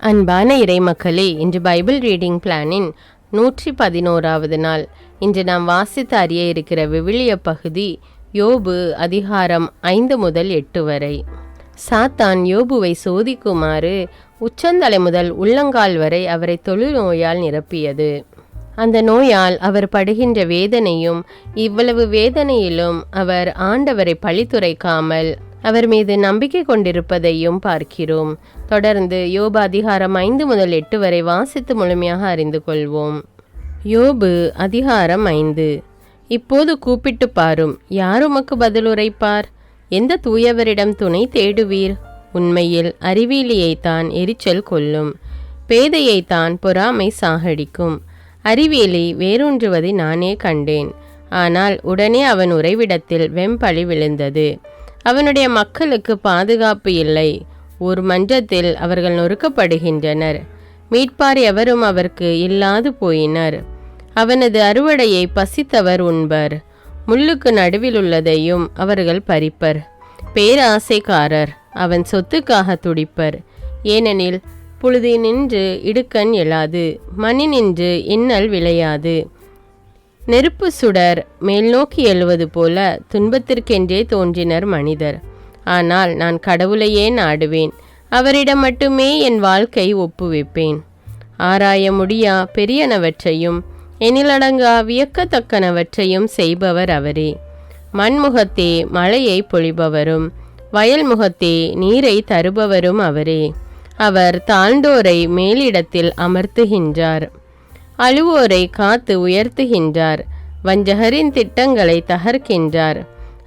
அன்பான இறைமக்களே, இன்று Bible reading பிளானின் 111வது நாள். இன்று நாம் வாசித்து அறிய இருக்கிற விவிலிய பகுதி யோபு அதிகாரம் 5 முதல் 8 வரை. சாத்தான் யோபுவை சோதிக்குமாறு உச்சந்தலை முதல் உள்ளங்கால் வரை அவரை தொழுநோயால் நிரப்பியது. அந்த நோயால் அவர் படுகின்ற வேதனையும், இவ்வளவு வேதனையிலும் அவர் ஆண்டவரை பழித்துரைக்காமல் அவர் மீது நம்பிக்கை கொண்டிருப்பதையும் பார்க்கிறோம். தொடர்ந்து யோபு அதிகாரம் 5 முதல் 8 வரை வாசித்து முழுமையாக அறிந்து கொள்வோம். யோபு அதிகாரம் 5. இப்போது கூப்பிட்டு பாரும், யார் உமக்கு பதிலுரைப்பார்? எந்த தூயவரிடம் துணை தேடுவீர்? உண்மையில் அறிவியலியைத்தான் எரிச்சல் கொள்ளும், பேதையைத்தான் பொறாமை சாகடிக்கும். அறிவியலி வேரூன்றுவதை நானே கண்டேன், ஆனால் உடனே அவன் உறைவிடத்தில் வெம்பழி விழுந்தது. அவனுடைய மக்களுக்கு பாதுகாப்பு இல்லை, ஒரு மன்றத்தில் அவர்கள் நொறுக்கப்படுகின்றனர். மீட்பார் எவரும் அவருக்கு இல்லாது போயினர். அவனது அறுவடையை பசித்தவர் உண்பர், முள்ளுக்கு நடுவில் உள்ளதையும் அவர்கள் பறிப்பர். பேராசைக்காரர் அவன் சொத்துக்காக துடிப்பர், ஏனெனில் புழுதினின்று இடுக்கண் எழாது, மண்ணினின்று இன்னல் விளையாது. நெருப்பு சுடர் மேல் நோக்கி எழுவது போல துன்பத்திற்கென்றே தோன்றினர் மனிதர். ஆனால் நான் கடவுளையே நாடுவேன், அவரிடம் மட்டுமே என் வாழ்க்கை ஒப்புவிப்பேன். ஆராய முடியா பெரியனவற்றையும் எண்ணிலடங்கா வியக்கத்தக்கனவற்றையும் செய்பவர் அவரே. மண்முகத்தே மழையை பொழிபவரும் வயல்முகத்தே நீரை தருபவரும் அவரே. அவர் தாழ்ந்தோரை மேலிடத்தில் அமர்த்துகின்றார், அழுவோரை காத்து உயர்த்துகின்றார். வஞ்சகரின் திட்டங்களை தகர்க்கின்றார்,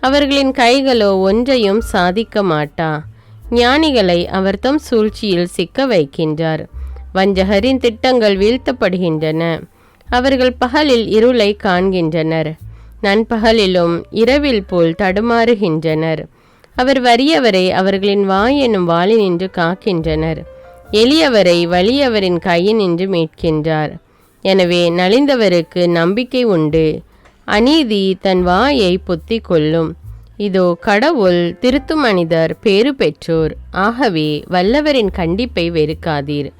அவர்களின் கைகளோ ஒன்றையும் சாதிக்க மாட்டா. ஞானிகளை அவர் தம் சூழ்ச்சியில் சிக்க வைக்கின்றார். வஞ்சகரின் திட்டங்கள் வீழ்த்தப்படுகின்றன, அவர்கள் பகலில் இருளை காண்கின்றனர், நண்பகலிலும் இரவில் போல் தடுமாறுகின்றனர். அவர் வறியவரை அவர்களின் வாய் எனும் வாளினின்று காக்கின்றனர், எளியவரை வலியவரின் கையினின்று மீட்கின்றார். எனவே நலிந்தவருக்கு நம்பிக்கை உண்டு, அநீதி தன் வாயை பொத்தி கொள்ளும். இதோ கடவுள் திருத்தும் மனிதர் பேறு பெற்றோர். ஆகவே வல்லவரின் கண்டிப்பை வெறுக்காதீர்.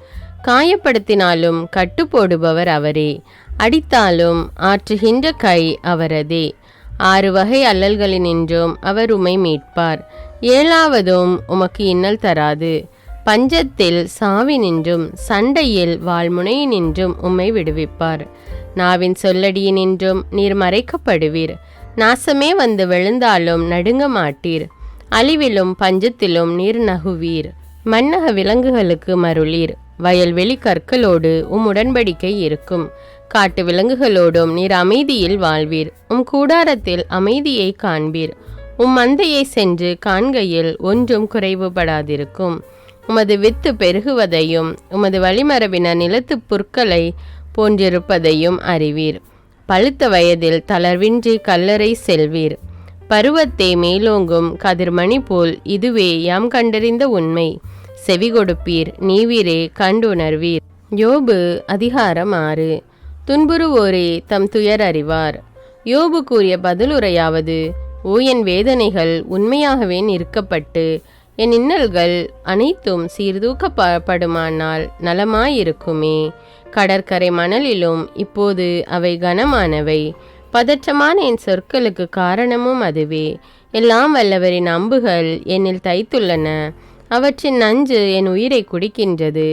காயப்படுத்தினாலும் கட்டு போடுபவர் அவரே, அடித்தாலும் ஆற்றுகின்ற கை அவரதே. 6 வகை அல்லல்களினின்றும் அவர் உம்மை மீட்பார், 7வதும் உமக்கு இன்னல் தராது. பஞ்சத்தில் சாவினின்றும் சண்டையில் வாள்முனையினின்றும் உம்மை விடுவிப்பார். நாவின் சொல்லடியினின்றும் நீர் மறைக்கப்படுவீர். நாசமே வந்து விழுந்தாலும் நடுங்க மாட்டீர், அழிவிலும் பஞ்சத்திலும் நீர் நகுவீர். மன்னக விலங்குகளுக்கு மருளீர், வயல்வெளி கற்களோடு உடன்படிக்கை இருக்கும். காட்டு விலங்குகளோடும் நீர் அமைதியில் வாழ்வீர், கூடாரத்தில் அமைதியை காண்பீர். மந்தையை சென்று காண்கையில் ஒன்றும் குறைவுபடாதிருக்கும். உமது வித்து பெருகுவதையும் உமது வழிமரபின நிலத்து புற்களை போன்றிருப்பதையும் அறிவீர். பழுத்த வயதில் தளர்வின்றி கல்லறை செல்வீர். பருவத்தே மேலோங்கும் கதிர்மணி போல் இதுவே யாம் கண்டறிந்த உண்மை. செவி கொடுப்பீர், நீவீரே கண்டுணர்வீர். யோபு அதிகாரம் 6. துன்புறுவோரே தம் துயர் அறிவார். யோபு கூறிய பதிலுரையாவது, ஓ என் வேதனைகள் உண்மையாகவே நிற்கப்பட்டு என் இன்னல்கள் அனைத்தும் சீர்தூக்கப்படுமானால் நலமாயிருக்குமே. கடற்கரை மணலிலும் இப்போது அவை கனமானவை. பதற்றமான என் சொற்களுக்கு காரணமும் அதுவே. எல்லாம் வல்லவரின் அம்புகள் என்னில் தைத்துள்ளன, அவற்றின் நஞ்சு என் உயிரை குடிக்கின்றது.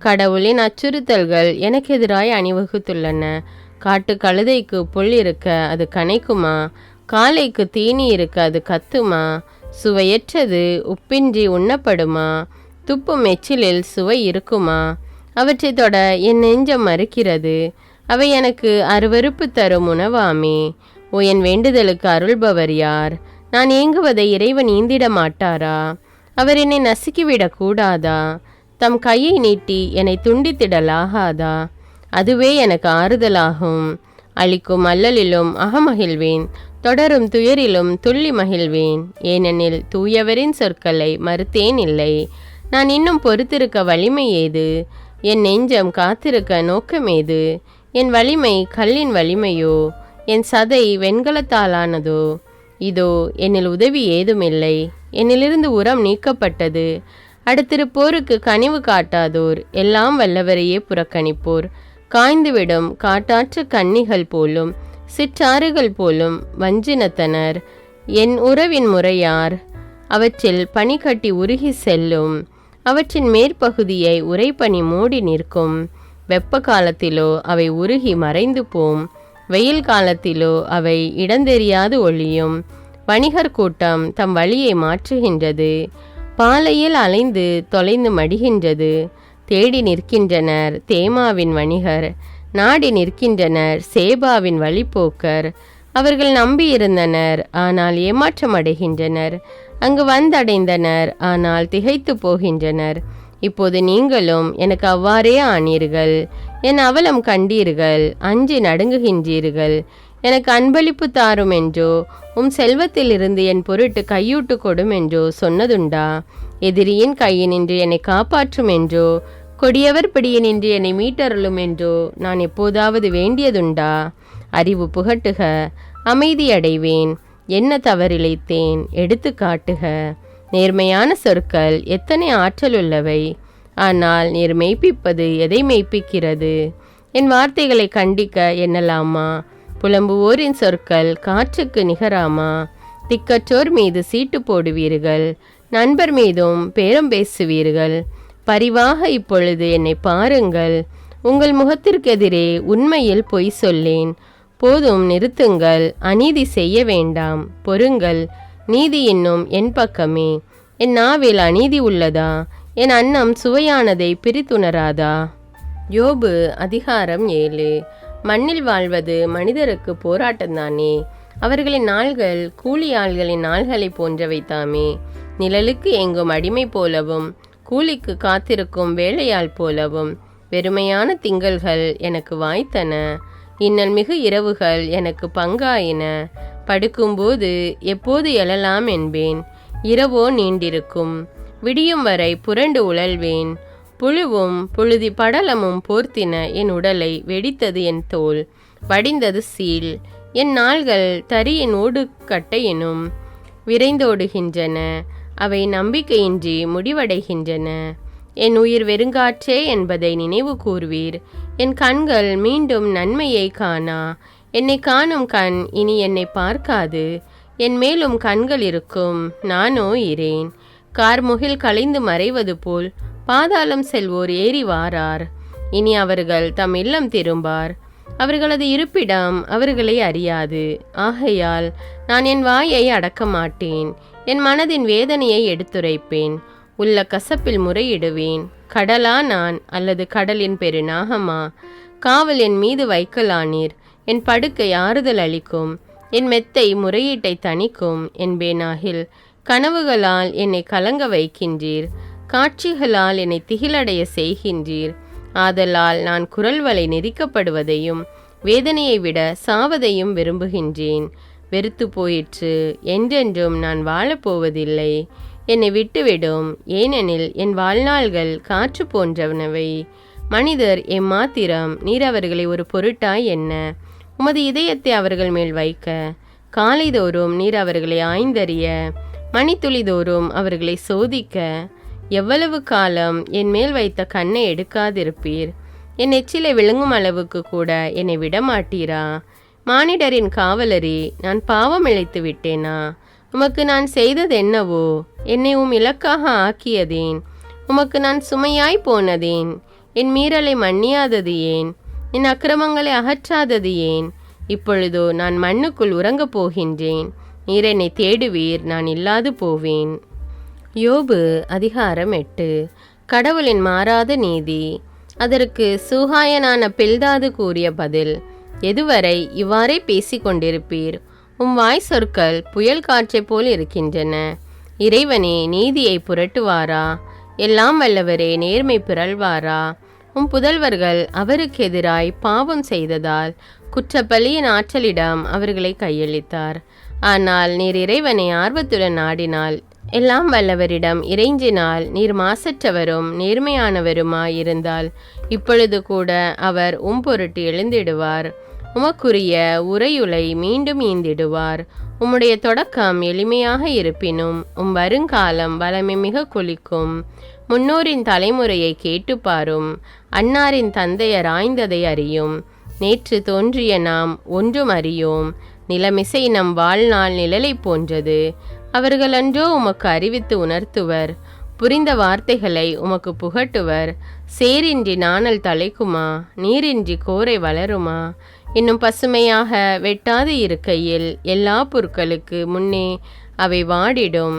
கடவுளின் அச்சுறுத்தல்கள் எனக்கு எதிராய் அணிவகுத்துள்ளன. காட்டு கழுதைக்கு புல் இருக்க அது கனைக்குமா? காளைக்கு தீனி இருக்க அது கத்துமா? சுவையற்றது உப்பின்றி உண்ணப்படுமா? துப்பும் எச்சிலில் சுவை இருக்குமா? அவற்றை தொட என் நெஞ்சம் மறுக்கிறது. அவை எனக்கு அருவருப்பு தரும் உணவாமே. ஓ என் வேண்டுதலுக்கு அருள்பவர் யார்? நான் ஏங்குவதை இறைவன் ஈந்திட மாட்டாரா? அவர் என்னை நசுக்கிவிடக் கூடாதா? தம் கையை நீட்டி என்னை துண்டித்திடலாகாதா? அதுவே எனக்கு ஆறுதலாகும். அளிக்கும் அல்லலிலும் அகமகிழ்வேன், தொடரும் துயரிலும் துள்ளி மகிழ்வேன். ஏனெனில் தூயவரின் சொற்களை மறுத்தேன் இல்லை. நான் இன்னும் பொறுத்திருக்க வலிமை ஏது? என் நெஞ்சம் காத்திருக்க நோக்கமேது? என் வலிமை கல்லின் வலிமையோ? என் சதை வெண்கலத்தாலானதோ? இதோ என்னில் உதவி ஏதுமில்லை, என்னிலிருந்து உரம் நீக்கப்பட்டது. அடுத்திருப்போருக்கு கனிவு காட்டாதோர் எல்லாம் வல்லவரையே புறக்கணிப்போர். காய்ந்துவிடும் காட்டாற்று கன்னிகள் போலும் சிற்றாறுகள் போலும் வஞ்சினத்தனர். என் உறவின் முறையார் அவற்றில் பனி கட்டி உருகி செல்லும். அவற்றின் மேற்பகுதியை உறைபனி மூடி நிற்கும். வெப்ப காலத்திலோ அவை உருகி மறைந்து போம். வெயில் காலத்திலோ அவை இடந்தெரியாது ஒளியும். வணிகர் கூட்டம் தம் வழியை மாற்றுகின்றது. பாலையில் அலைந்து தொலைந்து மடிகின்றது. தேடி நிற்கின்றனர் தேமாவின் வணிகர். நாடி நிற்கின்றனர் சேபாவின் வழிப்போக்கர். அவர்கள் நம்பியிருந்தனர், ஆனால் ஏமாற்றம் அடைகின்றனர். அங்கு வந்தடைந்தனர், ஆனால் திகைத்து போகின்றனர். இப்போது நீங்களும் எனக்கு அவ்வாறே ஆனீர்கள். என் அவலம் கண்டீர்கள், அஞ்சி நடுங்குகின்றீர்கள். எனக்கு அன்பளிப்பு தாரும் என்றோ செல்வத்திலிருந்து என் பொருட்டு கையூட்டு கொடும் என்றோ சொன்னதுண்டா? எதிரியின் கையினின்று என்னை காப்பாற்றும் என்றோ கொடியவர் பிடியினின்று என்னை மீட்டருளும் என்றோ நான் எப்போதாவது வேண்டியதுண்டா? அறிவு புகட்டுக, அமைதியடைவேன். என்ன தவறிழைத்தேன் எடுத்து காட்டுக. நேர்மையான சொற்கள் எத்தனை ஆற்றலுள்ளவை! ஆனால் நீர் மெய்ப்பிப்பது எதை மெய்ப்பிக்கிறது? என் வார்த்தைகளை கண்டிக்க எண்ணலாமா? புலம்புவோரின் சொற்கள் காற்றுக்கு நிகராமா? திக்கற்றோர் மீது சீட்டு போடுவீர்கள், நண்பர் மீதும் பேரம் பேசுவீர்கள். பரிவாக இப்பொழுது என்னை பாருங்கள். உங்கள் முகத்திற்கெதிரே உண்மையில் பொய் சொல்லேன். போதும், நிறுத்துங்கள். அநீதி செய்ய வேண்டாம், பொறுங்கள். நீதி இன்னும் என் பக்கமே. என் நாவில் அநீதி உள்ளதா? என் அன்னம் சுவையானதை பிரித்துணராதா? யோபு அதிகாரம் 7. மண்ணில் வாழ்வது மனிதருக்கு போராட்டம்தானே. அவர்களின் நாள்கள் கூலி ஆள்களின் நாள்களை போன்றவை தாமே. நிழலுக்கு எங்கும் அடிமை போலவும் கூலிக்கு காத்திருக்கும் வேலையாள் போலவும் வெறுமையான திங்கள்கள் எனக்கு வாய்த்தன. இன்னல் மிகு இரவுகள் எனக்கு பங்காயின. படுக்கும்போது எப்போது எழலாம் என்பேன். இரவோ நீண்டிருக்கும். விடியும் வரை புரண்டு உழல்வேன். புழுவும் புழுதி படலமும் போர்த்தின என் உடலை. வெடித்தது என் தோல், வடிந்தது சீல். என் நாள்கள் தரியின் ஓடுகட்டையினும் விரைந்தோடுகின்றன. அவை நம்பிக்கையின்றி முடிவடைகின்றன. என் உயிர் வெறுங்காற்றே என்பதை நினைவு கூர்வீர். என் கண்கள் மீண்டும் நன்மையை காணா. என்னை காணும் கண் இனி என்னை பார்க்காது. என் மேலும் கண்கள் இருக்கும், நானோ இரேன். கார்முகில் கலைந்து மறைவது போல் பாதாளம் செல்வோர் ஏறி வாரார். இனி அவர்கள் தம் இல்லம் திரும்பார். அவர்களது இருப்பிடம் அவர்களை அறியாது. ஆகையால் நான் என் வாயை அடக்க மாட்டேன். என் மனதின் வேதனையை எடுத்துரைப்பேன். உள்ள கசப்பில் முறையிடுவேன். கடலா நான், அல்லது கடலின் பெரு நாகமா? காவல் என் மீது வைக்கலானீர். என் படுக்கை ஆறுதல் அளிக்கும். என் மெத்தை முறையீட்டை தணிக்கும் என்பேனாகில். கனவுகளால் என்னை கலங்க வைக்கின்றீர். காட்சிகளால் என்னை திகிலடைய செய்கின்றீர். ஆதலால் நான் குரல் வலை நெரிக்கப்படுவதையும் வேதனையை விட சாவதையும் விரும்புகின்றேன். வெறுத்து போயிற்று, என்றென்றும் நான் வாழப்போவதில்லை. என்னை விட்டுவிடும், ஏனெனில் என் வாழ்நாள்கள் காற்று போன்றனவை. மனிதர் எம்மாத்திரம், நீர் அவர்களை ஒரு பொருட்டாய் என்ன? உமது இதயத்தை அவர்கள் மேல் வைக்க. காலைதோறும் நீர் அவர்களை ஆய்ந்தறிய, மணித்துளிதோறும் அவர்களை சோதிக்க. எவ்வளவு காலம் என் மேல் வைத்த கண்ணை எடுக்காதிருப்பீர்? என் எச்சிலை விழுங்கும் அளவுக்கு கூட என்னை விடமாட்டீரா? மானிடரின் காவலரே, நான் பாவம் இழைத்து விட்டேனா? உமக்கு நான் செய்தது என்னவோ? என்னை இலக்காக ஆக்கியதேன்? உமக்கு நான் சுமையாய் போனதேன்? என் மீறலை மன்னியாதது ஏன்? என் அக்கிரமங்களை அகற்றாதது ஏன்? இப்பொழுதோ நான் மண்ணுக்குள் உறங்கப் போகின்றேன். நீர் என்னை தேடுவீர், நான் இல்லாது போவேன். யோபு அதிகாரம் 8. கடவுளின் மாறாத நீதி. அதற்கு சூகாயனான பில்தாது கூறிய பதில்: எதுவரை இவ்வாறே பேசிக்கொண்டிருப்பீர்? வாய் சொற்கள் புயல் காற்றை போல் இருக்கின்றன. இறைவனே நீதியை புரட்டுவாரா? எல்லாம் வல்லவரே நேர்மை பிறழ்வாரா? புதல்வர்கள் அவருக்கு எதிராய் பாவம் செய்ததால் குற்றப்பலியின் ஆற்றலிடம் அவர்களை கையளித்தார். ஆனால் நீர் இறைவனை ஆர்வத்துடன் நாடினால், எல்லாம் வல்லவரிடம் இறைஞ்சினால், நீர் மாசற்றவரும் நேர்மையானவருமாயிருந்தால் இப்பொழுது கூட அவர் பொருட்டு எழுந்திடுவார். உமக்குரிய உரையுலை மீண்டும் ஈந்திடுவார். உம்முடைய தொடக்கம் எளிமையாக இருப்பினும் வருங்காலம் வளமை மிக கொளிக்கும். முன்னோரின் தலைமுறையை கேட்டு பாரும். அன்னாரின் தந்தையர் ஆய்ந்ததை அறியும். நேற்று தோன்றிய நாம் ஒன்றும் அறியோம். நிலமிசை நம் வாழ்நாள் நிழலை போன்றது. அவர்கள் அன்றோ உமக்கு அறிவித்து உணர்த்துவர். புரிந்த வார்த்தைகளை உமக்கு புகட்டுவர். சேரின்றி நாணல் தலைக்குமா? நீரின்றி கோரை வளருமா? இன்னும் பசுமையாக வெட்டாது இருக்கையில் எல்லா பொருட்களுக்கு முன்னே அவை வாடிடும்.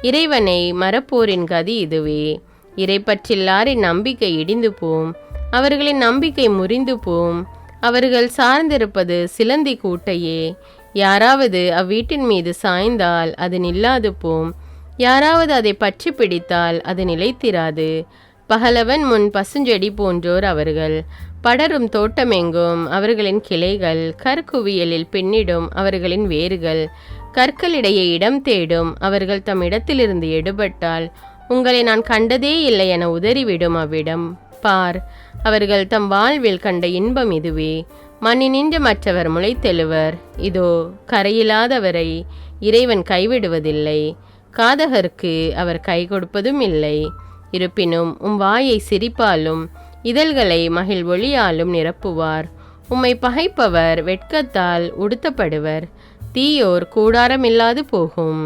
இறைவனை மறப்போரின் கதி இதுவே. இறைப்பற்றில்லாரின் நம்பிக்கை இடிந்து போம். அவர்களின் நம்பிக்கை முறிந்து போம். அவர்கள் சார்ந்திருப்பது சிலந்தி கூட்டையே. யாராவது அவ்வீட்டின் மீது சாய்ந்தால் அது நில்லாது போம். யாராவது அதை பற்றி பிடித்தால் அது நிலைத்திராது. பகலவன் முன் பசுஞ்செடி போன்றோர் அவர்கள். படரும் தோட்டமெங்கும் அவர்களின் கிளைகள். கற்குவியலில் பின்னிடும் அவர்களின் வேர்கள். கற்களிடையே இடம் தேடும் அவர்கள் தம் இடத்திலிருந்து எடுபட்டால் உங்களை நான் கண்டதே இல்லை என உதறிவிடும் அவ்விடம். பார், அவர்கள் தம் வாழ்வில் கண்ட இன்பம் இதுவே. மண்ணினின்று மற்றவர் முளைத்தெழுவர். இதோ கரையில்லாதவரை இறைவன் கைவிடுவதில்லை. காதகருக்கு அவர் கை கொடுப்பதும் இல்லை. இருப்பினும் வாயை சிரிப்பாலும் இதழ்களை மகிழ்வொளியாலும் நிரப்புவார். உம்மை பகைப்பவர் வெட்கத்தால் உடுத்தப்படுவர். தீயோர் கூடாரமில்லாது போகும்.